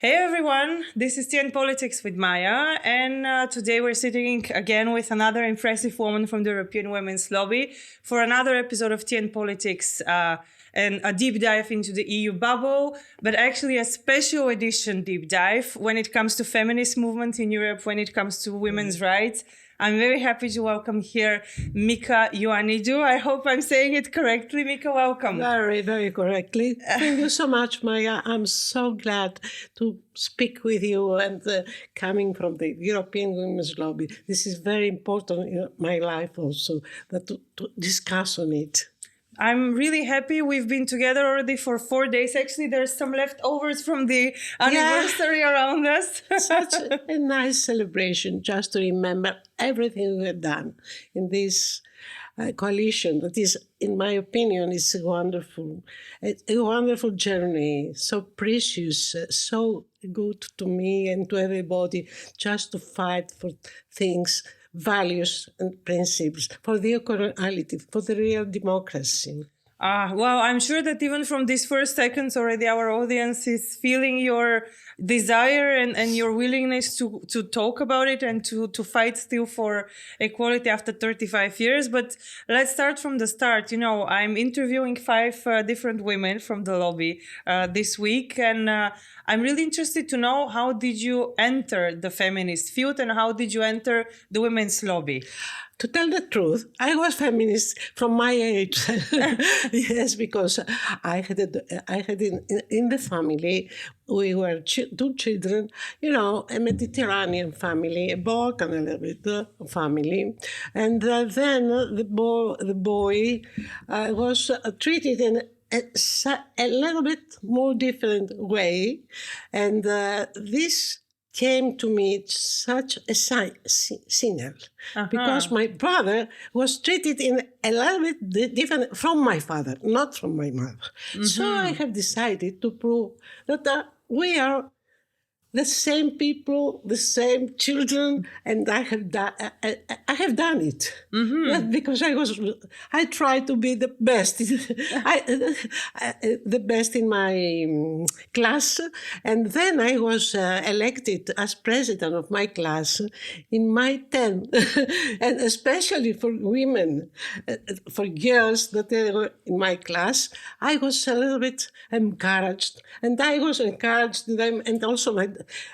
Hey everyone, this is TN Politics with Maya, and today we're sitting again with another impressive woman from the European Women's Lobby for another episode of TN Politics and a deep dive into the EU bubble, but actually a special edition deep dive when it comes to feminist movement in Europe, when it comes to women's rights. I'm very happy to welcome here Mika Ioannidou. I hope I'm saying it correctly. Mika, welcome. Very, very correctly. Thank you so much, Maya. I'm so glad to speak with you and coming from the European Women's Lobby. This is very important in my life also, that to discuss on it. I'm really happy. We've been together already for 4 days. Actually, there's some leftovers from the anniversary around us. Such a nice celebration just to remember everything we have done in this coalition that is, in my opinion, is a wonderful journey, so precious, so good to me and to everybody, just to fight for things, values and principles, for the equality, for the real democracy. Well, I'm sure that even from these first seconds already our audience is feeling your desire and your willingness to talk about it and to fight still for equality after 35 years. But let's start from the start. You know, I'm interviewing 5 different women from the lobby this week, and I'm really interested to know, how did you enter the feminist field and how did you enter the women's lobby? To tell the truth, I was feminist from my age. Yes, because I had in the family, we were 2 children, you know, a Mediterranean family, a Balkan a little bit family. And then the boy was treated in a little bit more different way. And this came to me such a signal, because my brother was treated in a little bit different from my father, not from my mother. Mm-hmm. So I have decided to prove that we are the same people, the same children, and I have done it. Mm-hmm. Not because I tried to be the best, the best in my class, and then I was elected as president of my class in my 10, and especially for women, for girls that were in my class, I was a little bit encouraged, and I was encouraged them, and also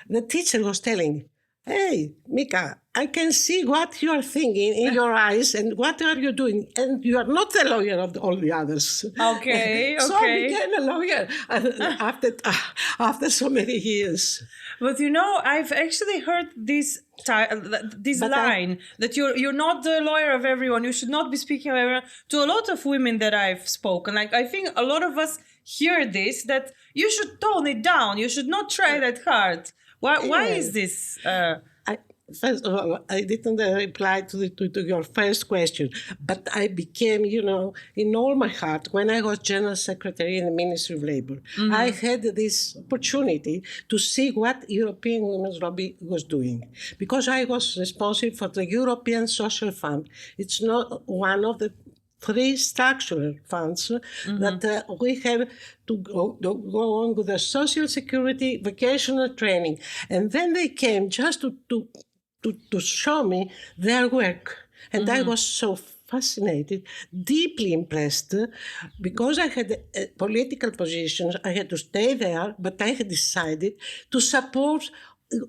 the teacher was telling, "Hey, Mika, I can see what you are thinking in your eyes and what are you doing, and you are not the lawyer of all the others." Okay. So I became a lawyer after so many years. But you know, I've actually heard this line that you're not the lawyer of everyone. You should not be speaking of everyone. To a lot of women that I've spoken, like, I think a lot of us hear this, that you should tone it down. You should not try that hard. Why is this? First of all, I didn't reply to your first question, but I became, you know, in all my heart, when I was General Secretary in the Ministry of Labour, mm-hmm. I had this opportunity to see what European Women's Lobby was doing, because I was responsible for the European Social Fund. It's not one of the 3 structural funds mm-hmm. that we have to go on with the social security, vocational training. And then they came just to show me their work. And mm-hmm. I was so fascinated, deeply impressed, because I had political positions. I had to stay there, but I had decided to support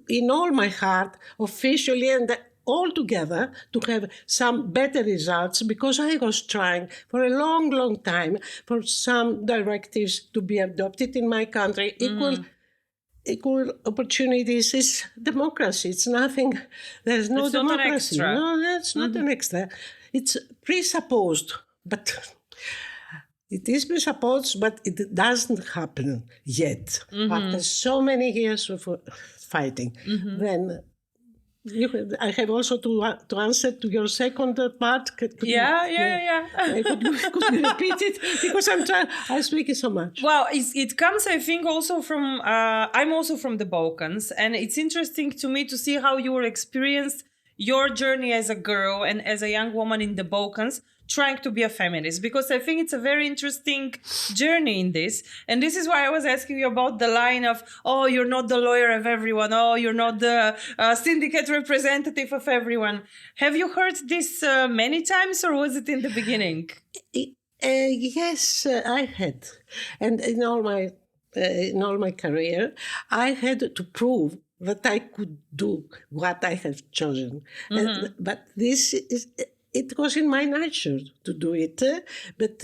in all my heart, officially and all together, to have some better results, because I was trying for a long, long time for some directives to be adopted in my country. Equal opportunities is democracy. It's nothing. There's no democracy. No, that's not an extra. It's presupposed, but it is presupposed, but it doesn't happen yet. Mm-hmm. After so many years of fighting, mm-hmm. then. I have also to answer to your second part. Yeah. Could you repeat it? Because I'm speaking so much. Well, it comes, I think, also from, I'm also from the Balkans, and it's interesting to me to see how you were experienced your journey as a girl and as a young woman in the Balkans trying to be a feminist, because I think it's a very interesting journey in this. And this is why I was asking you about the line of, oh, you're not the lawyer of everyone. Oh, you're not the syndicate representative of everyone. Have you heard this many times, or was it in the beginning? Yes, I had. And in all my career, I had to prove that I could do what I have chosen. But it was in my nature to do it. But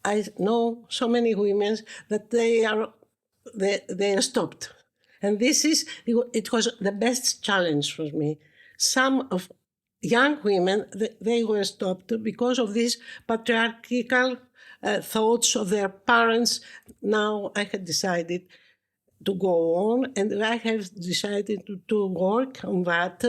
I know so many women that they are stopped. And it was the best challenge for me. Some of young women, they were stopped because of these patriarchal thoughts of their parents. Now I had decided to go on, and I have decided to work on that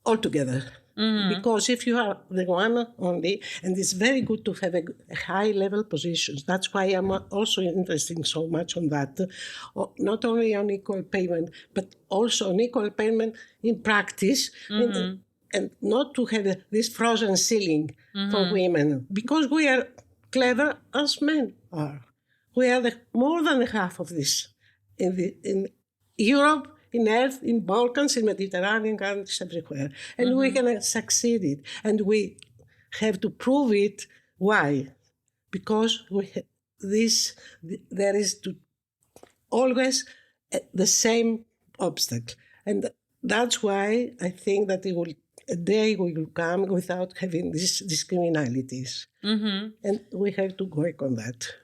altogether. Because if you are the one only, and it's very good to have a high level positions. That's why I'm also interested so much on that, not only on equal payment, but also on equal payment in practice, and not to have this frozen ceiling for women, because we are clever as men are. We are more than half of this in Europe, in Earth, in Balkans, in Mediterranean countries, everywhere. And we can succeed it. And we have to prove it. Why? Because there is always the same obstacle. And that's why I think that a day will come without having these discriminalities. And we have to work on that.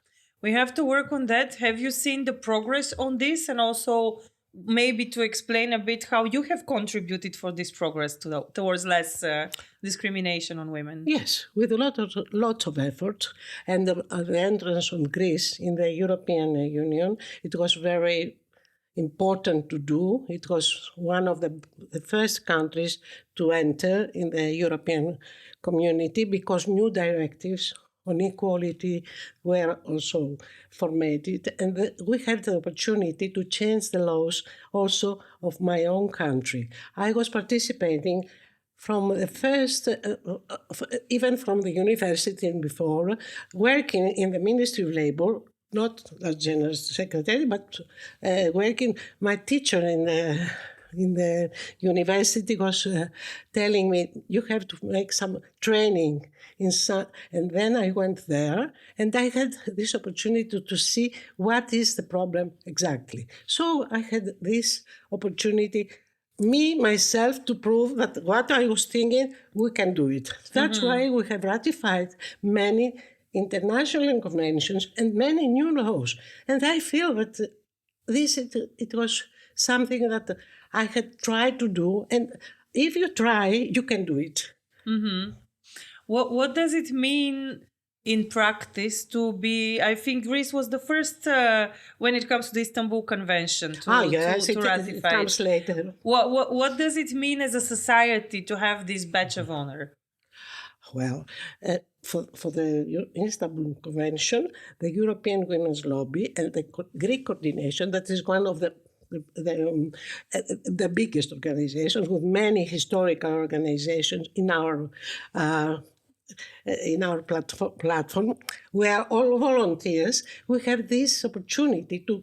We have to work on that. Have you seen the progress on this? And also maybe to explain a bit how you have contributed for this progress towards less discrimination on women. Yes, with lots of effort. And the entrance of Greece in the European Union, it was very important to do. It was one of the first countries to enter in the European community because new directives on equality were also formatted. And we had the opportunity to change the laws also of my own country. I was participating from the first, even from the university and before, working in the Ministry of Labour, not as General Secretary, but working. My teacher in the university was telling me, you have to make some training and then I went there and I had this opportunity to see what is the problem exactly. So I had this opportunity, myself, to prove that what I was thinking, we can do it. That's why we have ratified many international conventions and many new laws. And I feel that it was something that I had tried to do. And if you try, you can do it. What does it mean in practice to be? I think Greece was the first when it comes to the Istanbul Convention to ratify. It comes later. What does it mean as a society to have this badge of honor? Well, for the Istanbul Convention, the European Women's Lobby and the Greek coordination, that is one of the biggest organizations with many historical organizations in our platform. We are all volunteers. We have this opportunity to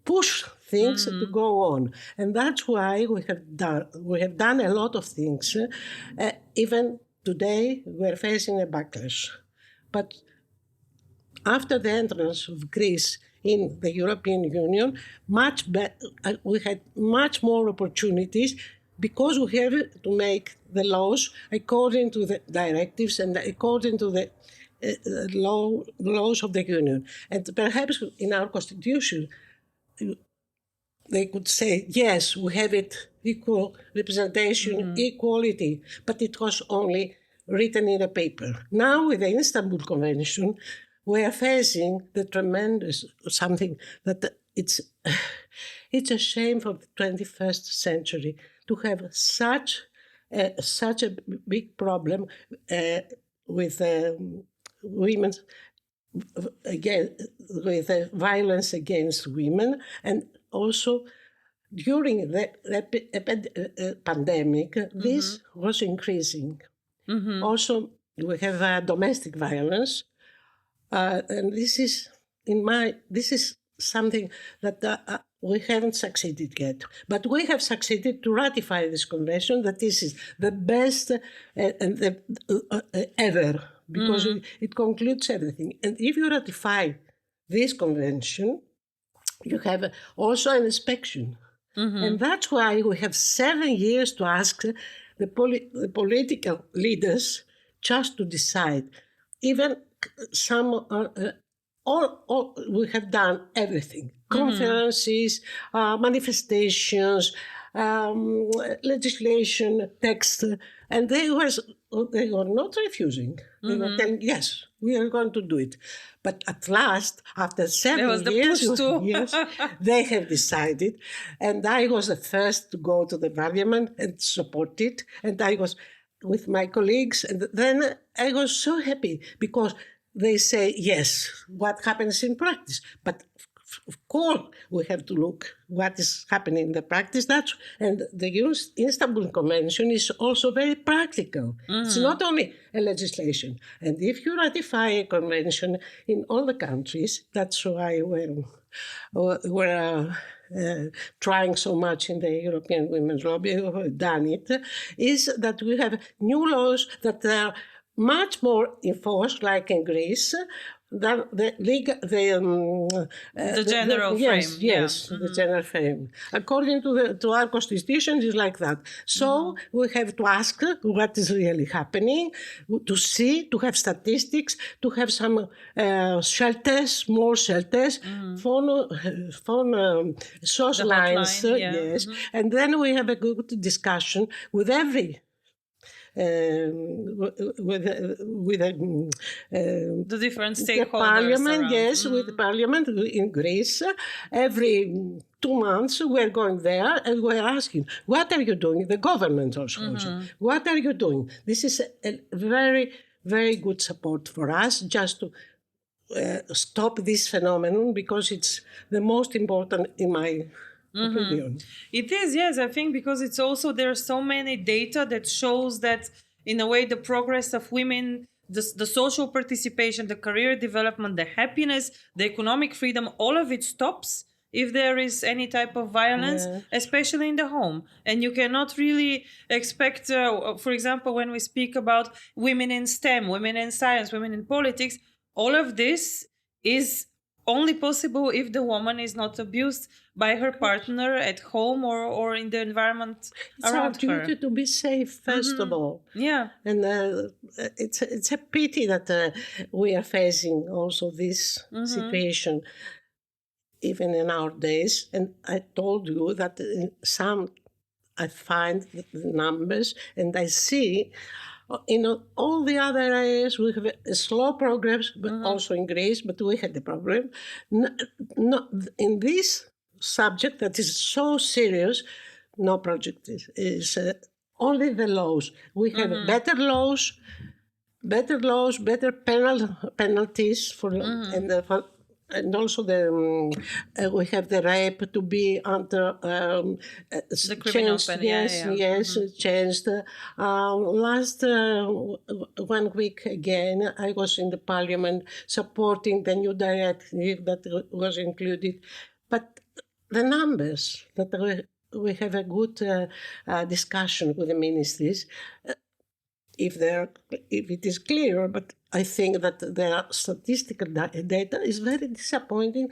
push things to go on, and that's why we have done a lot of things. Even today, we're facing a backlash, but after the entrance of Greece in the European Union, we had much more opportunities because we have to make the laws according to the directives and according to the laws of the Union. And perhaps in our constitution, they could say, yes, we have it, equal representation, equality, but it was only written in a paper. Now with the Istanbul Convention, we are facing the tremendous something that it's a shame for the 21st century to have such a big problem with women, again, with violence against women, and also during the pandemic, this was increasing. Also, we have domestic violence, and this is something that we haven't succeeded yet. But we have succeeded to ratify this convention. That this is the best ever, because it concludes everything. And if you ratify this convention, you have also an inspection. And that's why we have 7 years to ask the political leaders just to decide. Even some, all we have done everything. Conferences, manifestations, legislation, text, and they were not refusing. They were telling, yes, we are going to do it. But at last, after 7 years, yes, they have decided. And I was the first to go to the parliament and support it. And I was with my colleagues. And then I was so happy because they say, yes, what happens in practice? But of course, we have to look what is happening in the practice. And the Istanbul Convention is also very practical. It's not only a legislation. And if you ratify a convention in all the countries, that's why we're trying so much in the European Women's Lobby, we've done it, is that we have new laws that are much more enforced, like in Greece, than the general frame. Yes, the general frame. According to our constitution, it's like that. So we have to ask what is really happening, to see, to have statistics, to have some shelters, small shelters, phone source lines, yes, and then we have a good discussion with every. With the different stakeholders. The parliament, around. yes, with the parliament in Greece. Every 2 months we're going there and we're asking, what are you doing? The government also. What are you doing? This is a very, very good support for us just to stop this phenomenon, because it's the most important in my opinion. It is, yes, I think, because it's also, there are so many data that shows that in a way the progress of women, the social participation, the career development, the happiness, the economic freedom, all of it stops if there is any type of violence, especially in the home. And you cannot really expect, for example, when we speak about women in STEM, women in science, women in politics, all of this is only possible if the woman is not abused by her partner at home or in the environment around her. It's our duty to be safe, first of all. Yeah. And it's a pity that we are facing also this situation, even in our days. And I told you that in some, I find the numbers and I see in all the other areas we have a slow progress, but also in Greece, but we had the problem. In this subject that is so serious, no project is only the laws. We have better laws, better penalties for and also we have the rape to be under the criminal changed. Changed. Last 1 week again, I was in the parliament supporting the new directive that was included, but the numbers that we have a good discussion with the ministries. If it is clear, but I think that their statistical data is very disappointing,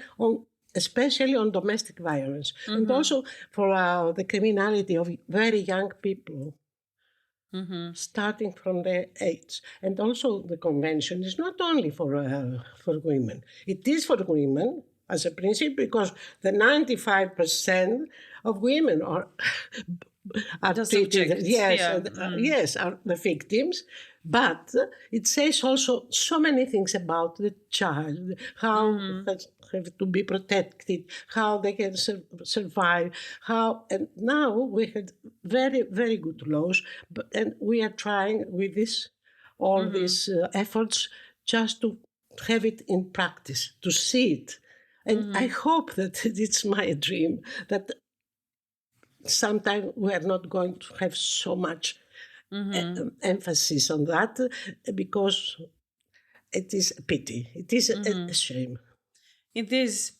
especially on domestic violence, and also for the criminality of very young people, starting from their age. And also the convention is not only for women. It is for women as a principle, because the 95% of women are treated, yes, are the victims. But it says also so many things about the child, how they have to be protected, how they can survive, and now we had very, very good laws, and we are trying with all these efforts just to have it in practice, to see it. And I hope that it's my dream that sometimes we are not going to have so much emphasis on that because it is a pity. It is a shame. It is.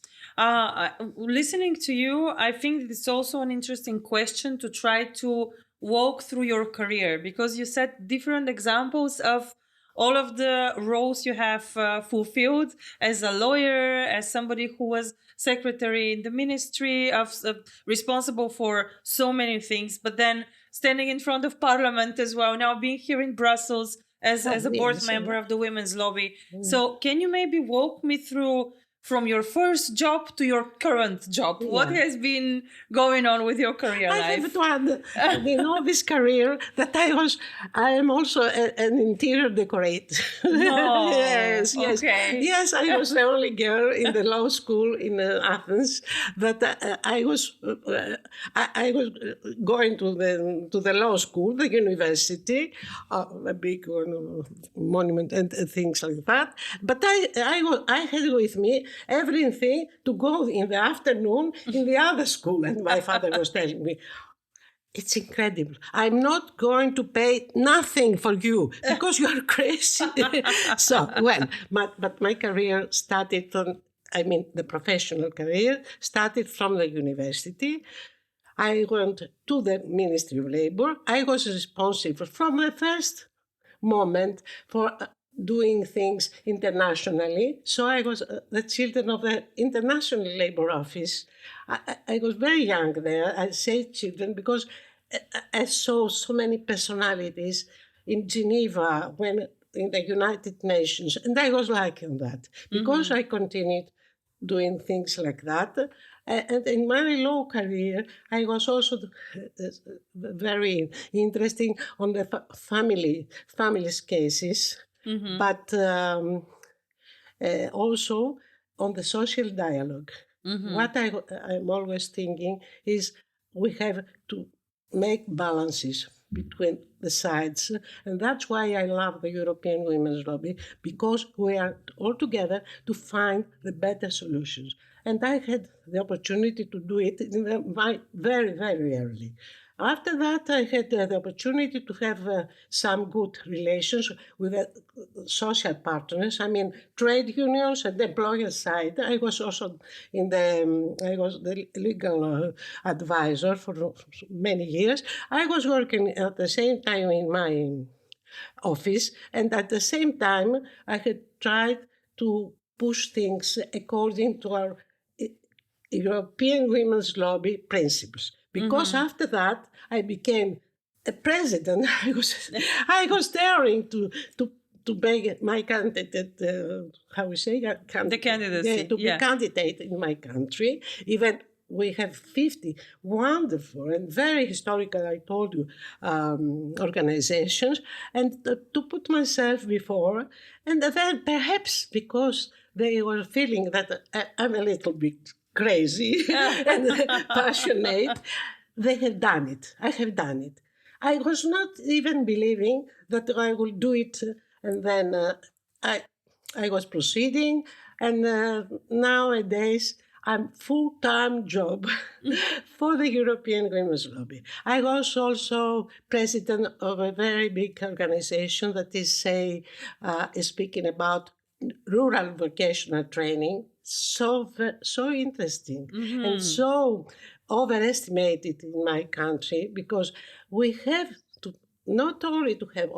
Listening to you, I think it's also an interesting question to try to walk through your career, because you set different examples of all of the roles you have fulfilled as a lawyer, as somebody who was secretary in the ministry, responsible for so many things, but then standing in front of parliament as well, now being here in Brussels as a board member of the women's lobby. So can you maybe walk me through from your first job to your current job? What has been going on with your career life? I have to add, this career that I am also an interior decorator. No. Yes. Okay. Yes, I was the only girl in the law school in Athens that I was going to the law school, the university, a big monument and things like that. But I had with me everything to go in the afternoon in the other school. And my father was telling me, it's incredible. I'm not going to pay nothing for you because you are crazy. But my career started the professional career started from the university. I went to the Ministry of Labor. I was responsible from the first moment for doing things internationally. So I was the children of the International Labour Office. I was very young there. I say children because I saw so many personalities in Geneva, in the United Nations, and I was liking that because I continued doing things like that. And in my law career, I was also very interesting on the families cases, but also on the social dialogue. What I'm always thinking is we have to make balances between the sides. And that's why I love the European Women's Lobby, because we are all together to find the better solutions. And I had the opportunity to do it very, very early. After that, I had the opportunity to have some good relations with social partners. I mean, trade unions and the employer side. I was also I was the legal advisor for many years. I was working at the same time in my office, and at the same time, I had tried to push things according to our European Women's Lobby principles. Because after that, I became a president. I was daring to make my candidate, the candidacy, be candidate in my country. Even we have 50 wonderful and very historical, I told you, organizations, and to put myself before, and then perhaps because they were feeling that I'm a little bit crazy and passionate, they have done it. I have done it. I was not even believing that I would do it, and then I was proceeding, and nowadays I'm full-time job for the European Women's Lobby. I was also president of a very big organization that is speaking about rural vocational training. So interesting and so overestimated in my country, because we have to not only to have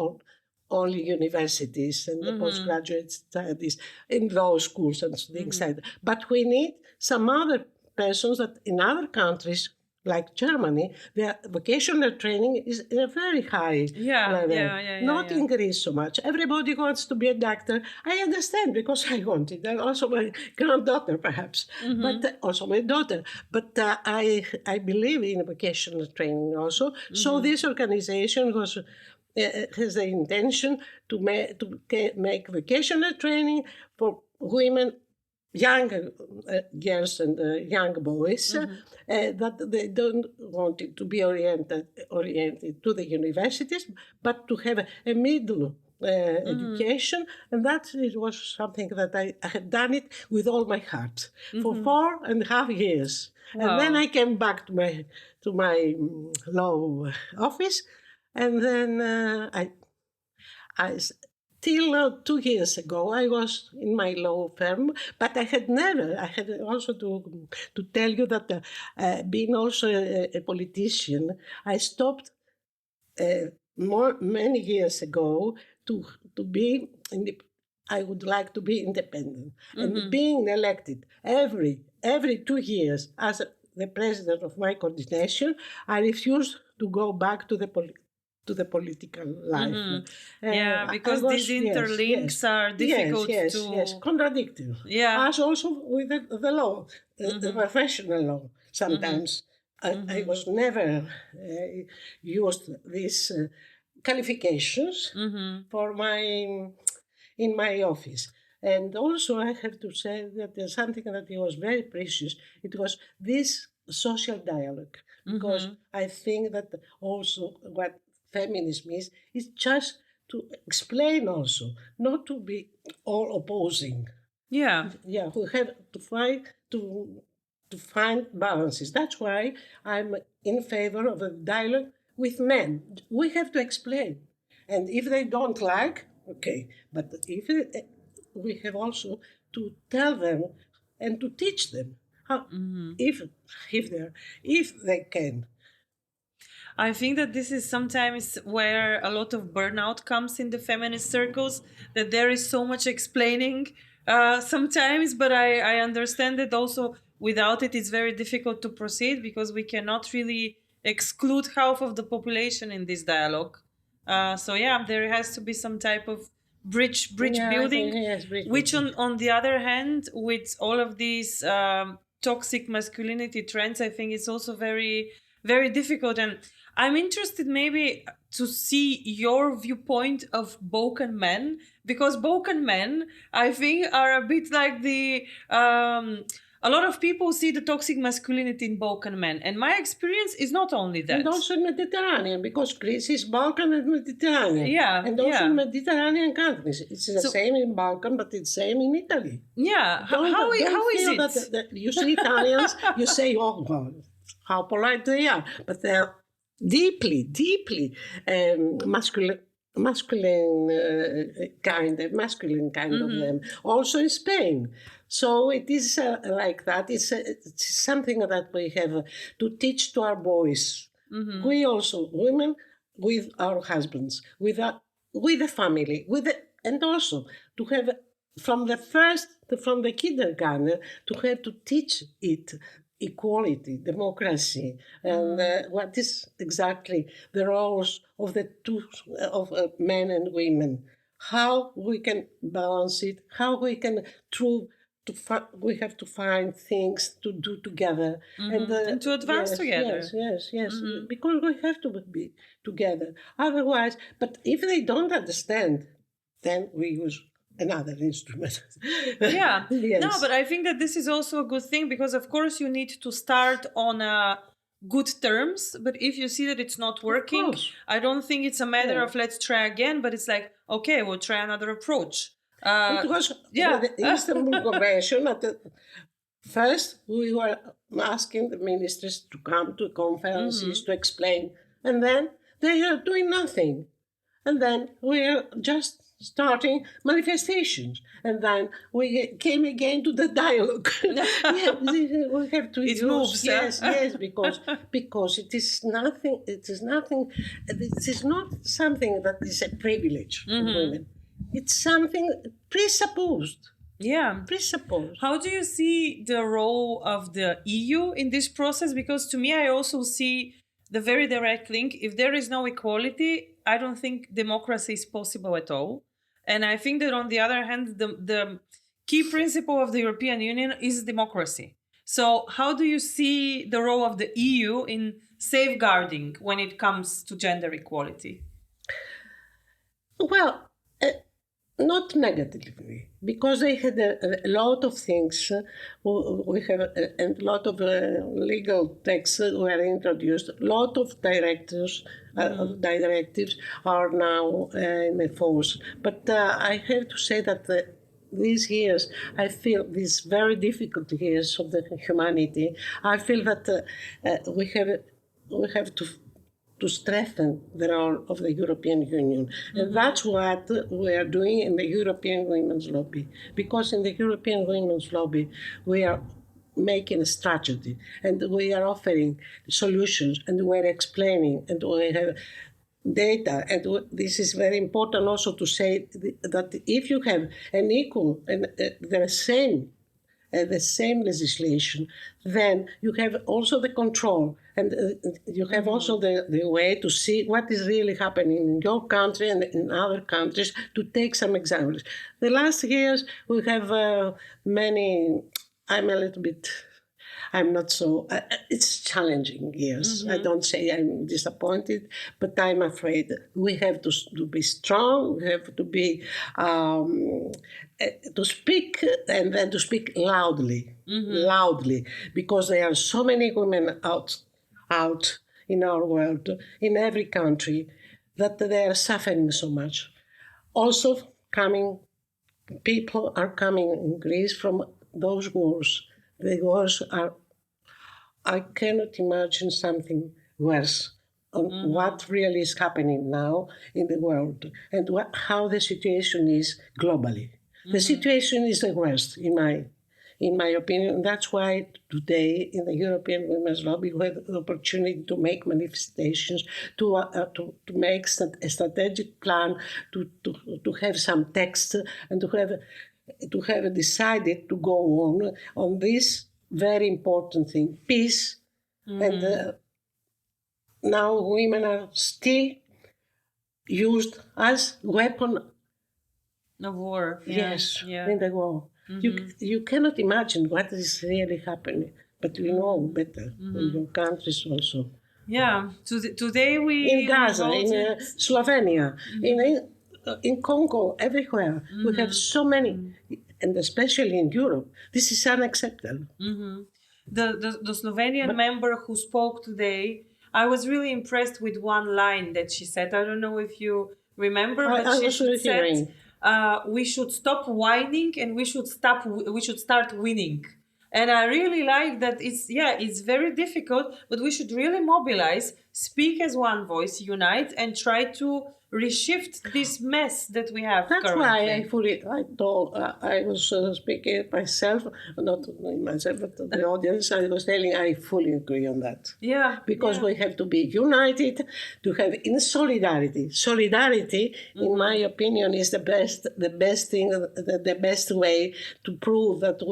only universities and the postgraduate studies in law schools and things like that, but we need some other persons that in other countries like Germany, their vocational training is a very high level. Not in Greece so much. Everybody wants to be a doctor. I understand, because I wanted. And also my granddaughter, perhaps, but also my daughter. But I believe in vocational training also. So this organization has the intention to make vocational training for women, young girls and young boys, that they don't want it to be oriented to the universities, but to have a middle education, and that it was something that I had done it with all my heart for 4.5 years, and then Wow. I came back to my law office, and then till 2 years ago, I was in my law firm, but I had also to tell you that being also a politician, I stopped many years ago to be I would like to be independent, and being elected every 2 years as the president of my coordination, I refused to go back to the political life. Yeah, I because was these interlinks are difficult yes, to. contradictory. Yeah. As also with the law, the professional law. Sometimes I was never used these qualifications for in my office. And also, I have to say that there's something that was very precious. It was this social dialogue, because I think that also what feminism is just to explain also, not to be all opposing. Yeah. Yeah, we have to find balances. That's why I'm in favor of a dialogue with men. We have to explain, and if they don't like, okay. But if we have also to tell them and to teach them how, if they can. I think that this is sometimes where a lot of burnout comes in the feminist circles, that there is so much explaining sometimes, but I understand that also without it, it's very difficult to proceed because we cannot really exclude half of the population in this dialogue. So yeah, there has to be some type of bridge Yeah, building, yes, bridge which building. on the other hand, with all of these toxic masculinity trends, I think it's also very, very difficult. And I'm interested maybe to see your viewpoint of Balkan men, because Balkan men, I think, are a bit like a lot of people see the toxic masculinity in Balkan men. And my experience is not only that. And also Mediterranean, because Greece is Balkan and Mediterranean. Yeah, And also yeah. Mediterranean countries. It's the same in Balkan, but it's the same in Italy. Yeah. Don't How is feel it? that you see Italians, you say, oh, God, how polite they are. But they're deeply masculine kind of them. Also in Spain. So it is like that. It's something that we have to teach to our boys. We also, women, with our husbands, with the family, and also to have from the kindergarten to have to teach it equality, democracy, and what is exactly the roles of the two of men and women. How we can balance it. How we can we have to find things to do together And to advance together. Yes, because we have to be together. Otherwise, but if they don't understand, then we use another instrument. Yeah. Yes. No, but I think that this is also a good thing because, of course, you need to start on good terms. But if you see that it's not working, course. I don't think it's a matter of let's try again, but it's like, okay, we'll try another approach. It was the Istanbul Convention. First, we were asking the ministers to come to conferences to explain, and then they are doing nothing. And then we are just starting manifestations, and then we came again to the dialogue. We have to It moves, yes, because it is nothing. It is nothing. It is not something that is a privilege for women. It's something presupposed. Yeah. Presupposed. How do you see the role of the EU in this process? Because to me, I also see the very direct link. If there is no equality, I don't think democracy is possible at all. And I think that on the other hand, the key principle of the European Union is democracy. So how do you see the role of the EU in safeguarding when it comes to gender equality? Well, not negatively, because they had a lot of things. We have a lot of legal texts were introduced, a lot of directives directives are now in force. But I have to say that these years, I feel these very difficult years of the humanity, I feel that we have to strengthen the role of the European Union. And that's what we are doing in the European Women's Lobby. Because in the European Women's Lobby, we are making a strategy and we are offering solutions and we're explaining and we have data. And this is very important also to say that if you have an equal and the same legislation, then you have also the control and you have also the way to see what is really happening in your country and in other countries. To take some examples, the last years we have many. I'm not so. It's challenging years. I don't say I'm disappointed, but I'm afraid we have to be strong. We have to be to speak and then to speak loudly, because there are so many women out in our world, in every country, that they are suffering so much. Also, people are coming in Greece from those wars. The wars are, I cannot imagine something worse on what really is happening now in the world and how the situation is globally. The situation is the worst, in my opinion. That's why today in the European Women's Lobby we have the opportunity to make manifestations, to make a strategic plan, to have some text and to have decided to go on this very important thing, peace. And now women are still used as weapon of war. Yes, in the war. You cannot imagine what is really happening, but you know better in your countries also. Yeah, today we in Gaza, in Slovenia, in Congo, everywhere. We have so many, and especially in Europe. This is unacceptable. The Slovenian member who spoke today, I was really impressed with one line that she said. I don't know if you remember, but she said, "We should stop whining and we should start winning." And I really like that. It's very difficult, but we should really mobilize, speak as one voice, unite, and try to reshift this mess that we have. That's currently. why I was speaking myself, not myself, but the audience. I was telling I fully agree on that. Yeah. Because we have to be united, to have in solidarity. Solidarity, in my opinion, is the best thing, the best way to prove that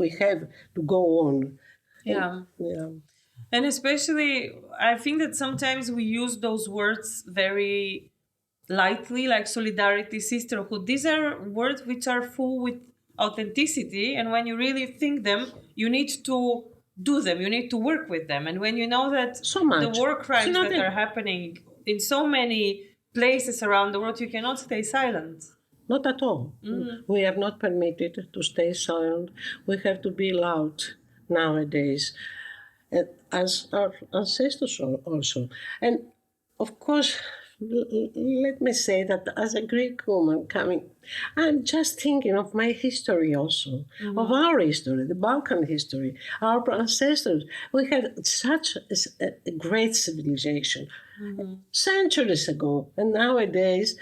we have to go on. Yeah. And especially, I think that sometimes we use those words very lightly, like solidarity, sisterhood. These are words which are full with authenticity, and when you really think them, you need to do them, you need to work with them. And when you know that the war crimes that are happening in so many places around the world, you cannot stay silent. Not at all. We are not permitted to stay silent. We have to be loud nowadays, as our ancestors also. And of course, let me say that as a Greek woman coming, I'm just thinking of my history also, of our history, the Balkan history, our ancestors. We had such a great civilization centuries ago, and nowadays,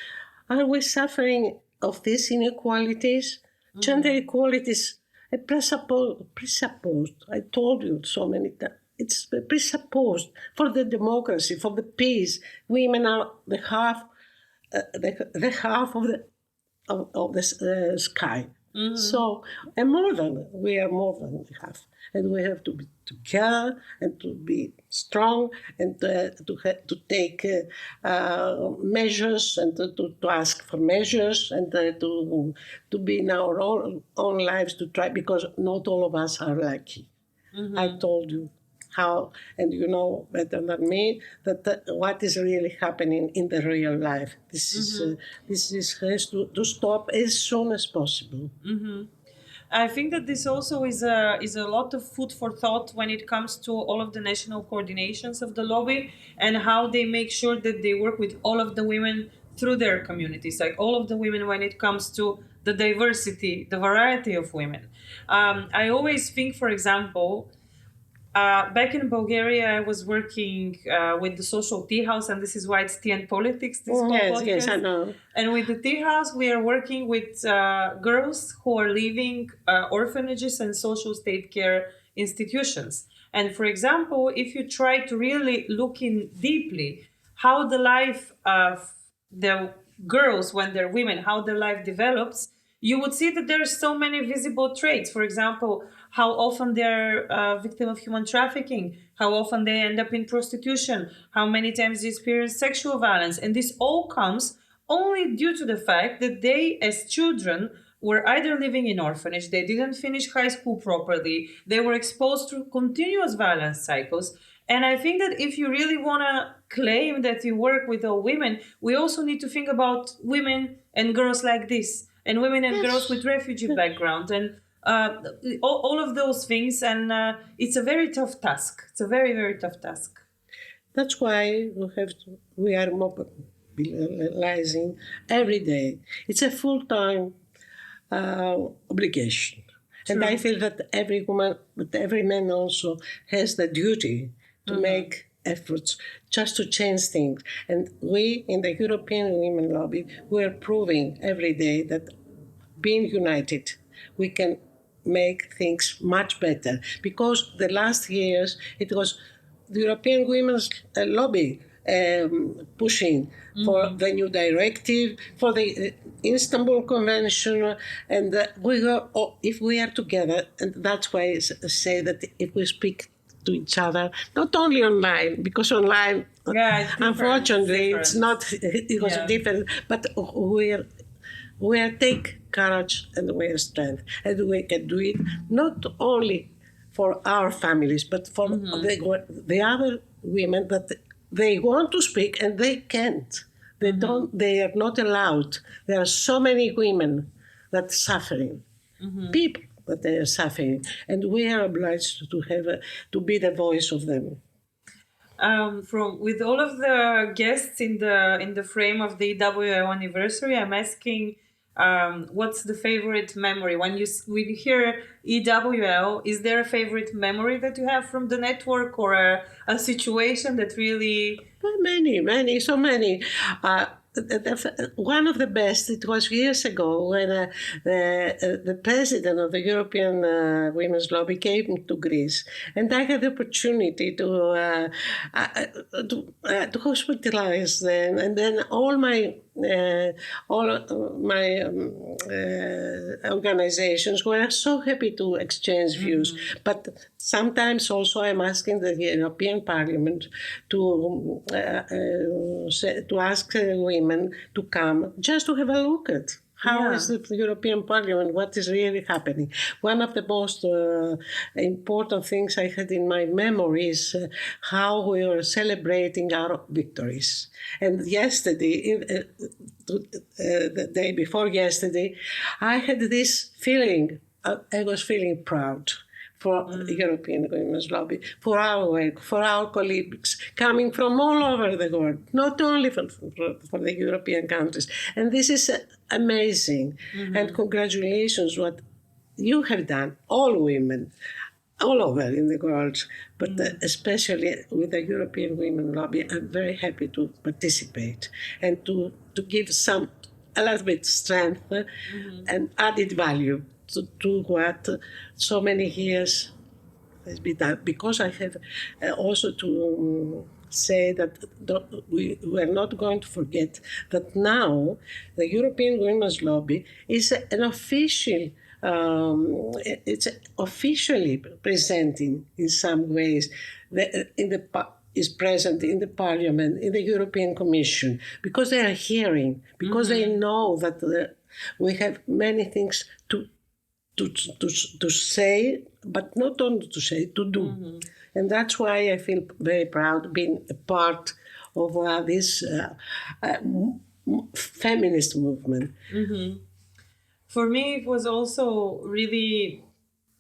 are we suffering of these inequalities? Gender equality is a presupposed. I told you so many times. It's presupposed for the democracy, for the peace. Women are the half of the sky. So, we are more than half, and we have to be together and to be strong and to take measures and to ask for measures and to be in our own lives to try, because not all of us are lucky. I told you how, and you know better than me, that what is really happening in the real life. This has to stop as soon as possible. I think that this also is a lot of food for thought when it comes to all of the national coordinations of the lobby and how they make sure that they work with all of the women through their communities, like all of the women when it comes to the diversity, the variety of women. I always think, for example, back in Bulgaria, I was working with the social tea house, and this is why it's Tea and Politics, this whole Yes, yes, I podcast. know. And with the tea house, we are working with girls who are leaving orphanages and social state care institutions. And for example, if you try to really look in deeply how the life of the girls when they're women, how their life develops, you would see that there are so many visible traits. For example, how often they're victim of human trafficking, how often they end up in prostitution, how many times they experience sexual violence. And this all comes only due to the fact that they, as children, were either living in orphanage, they didn't finish high school properly, they were exposed to continuous violence cycles. And I think that if you really want to claim that you work with all women, we also need to think about women and girls like this, and women and girls with refugee background, and all of those things. And it's a very tough task. It's a very, very tough task. That's why we are mobilizing every day. It's a full-time obligation. True. And I feel that every woman, but every man also has the duty to make efforts just to change things. And we in the European Women Lobby, we are proving every day that being united, we can make things much better. Because the last years, it was the European Women's Lobby pushing for the new directive, for the Istanbul Convention, and if we are together, and that's why I say that if we speak to each other, not only online, because online, unfortunately, it's not, it was different, but we are take courage and we are strength, and we can do it not only for our families, but for the other women that they want to speak and they can't. They don't. They are not allowed. There are so many women that are suffering, people that they are suffering, and we are obliged to have to be the voice of them. From with all of the guests in the frame of the EWL anniversary, I'm asking, what's the favorite memory when you hear EWL? Is there a favorite memory that you have from the network, or a situation that really? Many, so many. One of the best, it was years ago when the president of the European Women's Lobby came to Greece, and I had the opportunity to hospitalize them, and then all my organizations were so happy to exchange views. But sometimes also I'm asking the European Parliament to ask women to come just to have a look at how is the European Parliament, what is really happening. One of the most important things I had in my memory is how we were celebrating our victories. And yesterday, the day before yesterday, I had this feeling, I was feeling proud for the European Women's Lobby, for our work, for our colleagues coming from all over the world, not only for the European countries. And this is amazing. And congratulations what you have done, all women, all over in the world, but especially with the European Women Lobby. I'm very happy to participate and to give a little bit strength and added value to what so many years has been done. Because I have also to say that we are not going to forget that now the European Women's Lobby is an official, it's officially presenting in some ways is present in the Parliament, in the European Commission, because they are hearing, because they know that we have many things to say, but not only to say, to do. And that's why I feel very proud being a part of this feminist movement. For me, it was also really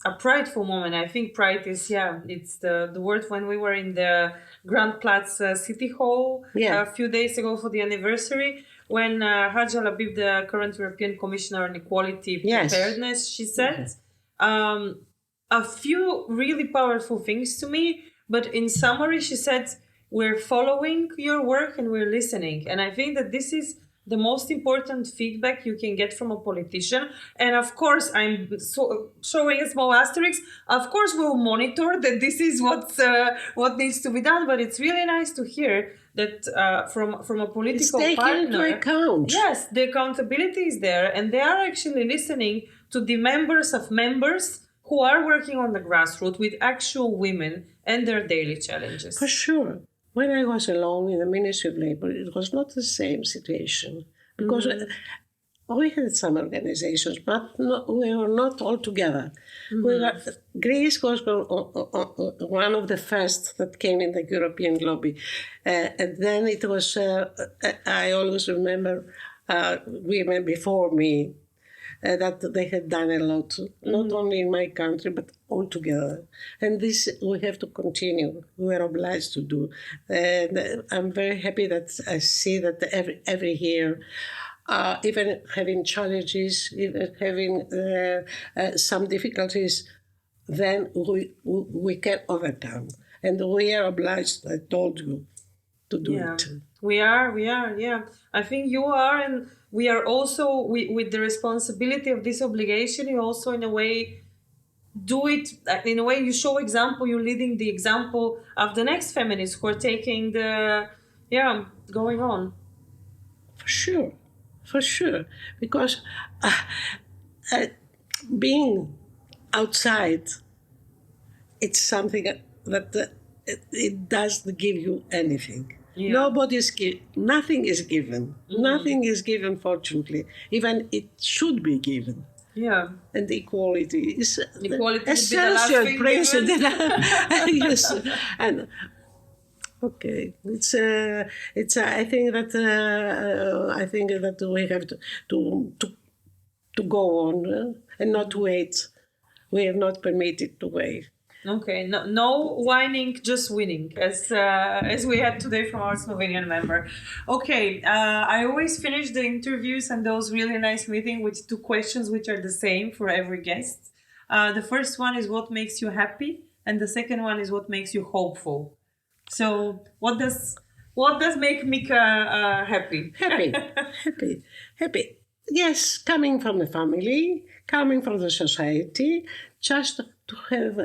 a prideful moment. I think pride is, it's the word when we were in the Grand Platz City Hall Yeah. a few days ago for the anniversary, when Haja Labib, the current European Commissioner on Equality Yes. Preparedness, she said a few really powerful things to me. But in summary, she said, we're following your work and we're listening. And I think that this is the most important feedback you can get from a politician. And of course, I'm showing a small asterisk. Of course, we'll monitor that this is what needs to be done. But it's really nice to hear that from a political It's taken partner. into account. Yes, the accountability is there, and they are actually listening to the members of members who are working on the grassroots with actual women and their daily challenges. For sure. When I was alone in the Ministry of Labour, it was not the same situation because we had some organizations, but we were not all together. Greece was one of the first that came in the European lobby. And then it was, I always remember women before me that they had done a lot, not only in my country, but all together. And this we have to continue. We are obliged to do. And I'm very happy that I see that every year, even having challenges, even having some difficulties, then we can overcome. And we are obliged, I told you, to do it. We are, yeah. I think you are, and we are also, with the responsibility of this obligation, you also, in a way, do it, in a way, you show example, you're leading the example of the next feminists who are taking going on. For sure. Because being outside, it's something that it doesn't give you anything. Yeah. Nothing is given. Nothing is given, fortunately. Even it should be given. Yeah. And equality is essential principle. Yes. And okay, it's. I think that we have to go on and not wait. We are not permitted to wait. Okay, no whining, just winning, as we had today from our Slovenian member. Okay, I always finish the interviews and those really nice meetings with two questions which are the same for every guest. The first one is what makes you happy, and the second one is what makes you hopeful. So, what does make Mika happy? Happy. Yes, coming from the family, coming from the society, just to have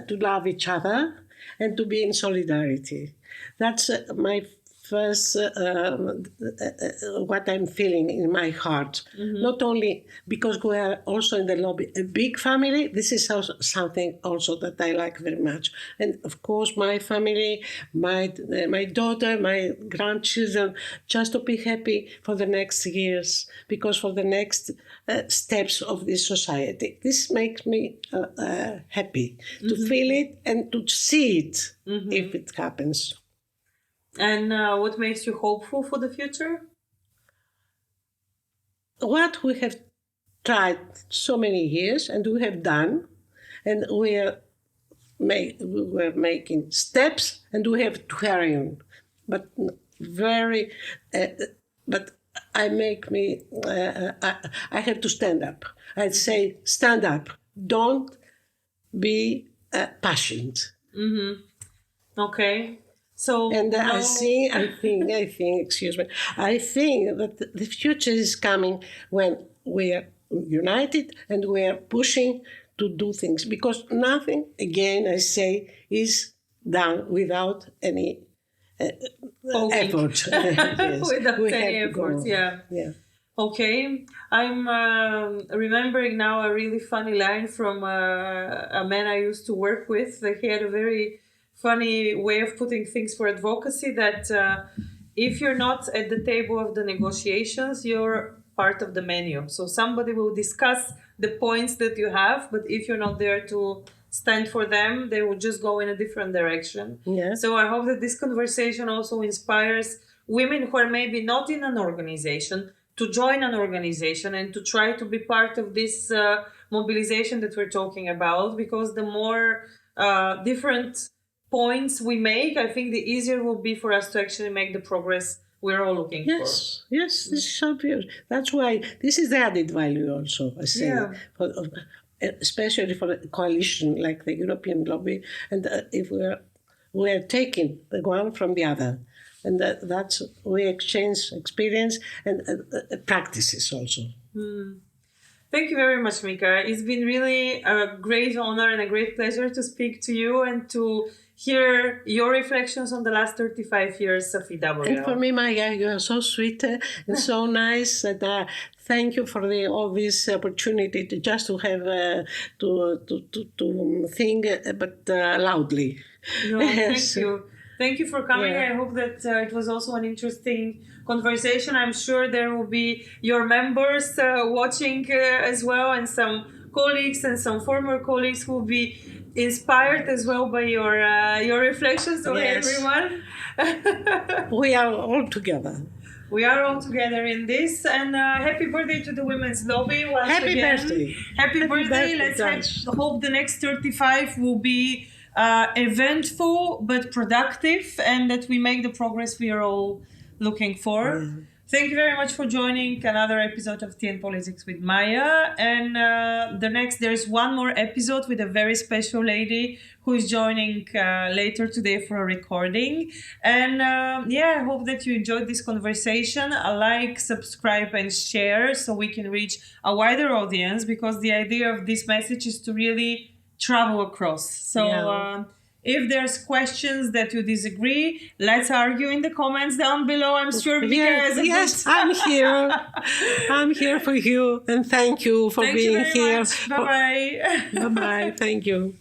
to love each other and to be in solidarity. That's my first what I'm feeling in my heart. Not only because we are also in the lobby a big family. This is also something also that I like very much. And of course, my family, my daughter, my grandchildren, just to be happy for the next years, because for the next steps of this society. This makes me happy to feel it and to see it if it happens. And what makes you hopeful for the future? What we have tried so many years and we have done, and we're making steps, and we have to carry on. But I have to stand up. I'd say stand up. Don't be passionate. Okay. So, and I think, excuse me, I think that the future is coming when we are united and we are pushing to do things, because nothing, again, I say, is done without any effort. Yes. Without any effort, yeah. Okay, I'm remembering now a really funny line from a man I used to work with. He had a very funny way of putting things for advocacy, that if you're not at the table of the negotiations, you're part of the menu. So somebody will discuss the points that you have, but if you're not there to stand for them, they will just go in a different direction. Yeah. So I hope that this conversation also inspires women who are maybe not in an organization, to join an organization and to try to be part of this mobilization that we're talking about, because the more different points we make, I think the easier it will be for us to actually make the progress we're all looking for. Yes, this is so beautiful. That's why this is the added value also, I say, especially for a coalition like the European lobby, and if we're taking the one from the other, and that's we exchange experience and practices also. Thank you very much, Mika. It's been really a great honor and a great pleasure to speak to you and to hear your reflections on the last 35 years of EWL. And for me, Maya, you are so sweet and so nice. And thank you for all this opportunity to just to have to think, but loudly. No, Yes. Thank you. Thank you for coming. Yeah. I hope that it was also an interesting conversation. I'm sure there will be your members watching as well, and some colleagues and some former colleagues who will be inspired as well by your reflections on everyone. We are all together. We are all together in this, and happy birthday to the Women's Lobby once Happy again. birthday. Happy birthday. Let's hope the next 35 will be eventful but productive, and that we make the progress we are all looking for. Thank you very much for joining another episode of Tea and Politics with Maya. And there's one more episode with a very special lady who is joining later today for a recording. And I hope that you enjoyed this conversation. Like, subscribe, and share so we can reach a wider audience, because the idea of this message is to really travel across. So if there's questions that you disagree, let's argue in the comments down below. I'm sure Mika has a Yes, I'm here. I'm here for you, and thank you for being here. Bye-bye. Bye-bye. Thank you.